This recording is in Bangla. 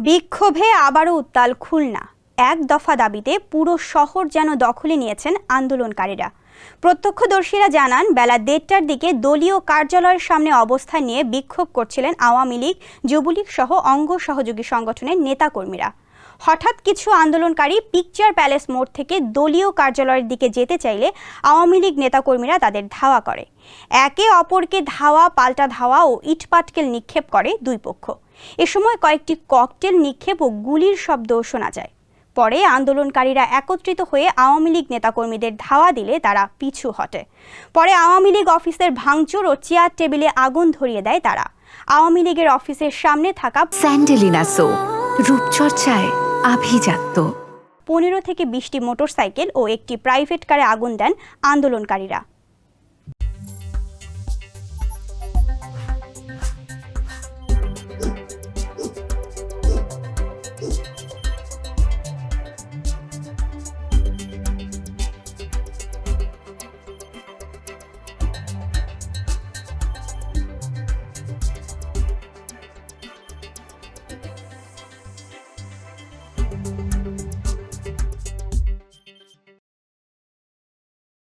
বিক্ষোভে আবারও উত্তাল খুলনা। এক দফা দাবিতে পুরো শহর যেন দখলে নিয়েছেন আন্দোলনকারীরা। প্রত্যক্ষদর্শীরা জানান, বেলা ১:৩০টার দিকে দলীয় কার্যালয়ের সামনে অবস্থান নিয়ে বিক্ষোভ করছিলেন আওয়ামী লীগ, যুবলীগ সহ অঙ্গ সহযোগী সংগঠনের নেতাকর্মীরা। হঠাৎ কিছু আন্দোলনকারী পিকচার প্যালেস মোড় থেকে দলীয় কার্যালয়ের দিকে যেতে চাইলে আওয়ামী লীগ নেতাকর্মীরা তাদের ধাওয়া করে। একে অপরকে ধাওয়া পাল্টা ধাওয়া ও ইটপাটকেল নিক্ষেপ করে দুই পক্ষ। এ সময় কয়েকটি ককটেল নিক্ষেপ ও গুলির শব্দও শোনা যায়। পরে আন্দোলনকারীরা একত্রিত হয়ে আওয়ামী লীগ নেতাকর্মীদের ধাওয়া দিলে তারা পিছু হটে। পরে আওয়ামী লীগ অফিসের ভাঙচুর ও চেয়ার টেবিলে আগুন ধরিয়ে দেয় তারা। আওয়ামী লীগের অফিসের সামনে থাকা স্যান্ডেলিনা সো রূপচর্চায় আভিজাত্য ১৫ থেকে ২০টি মোটরসাইকেল ও একটি প্রাইভেট কারে আগুন দেন আন্দোলনকারীরা।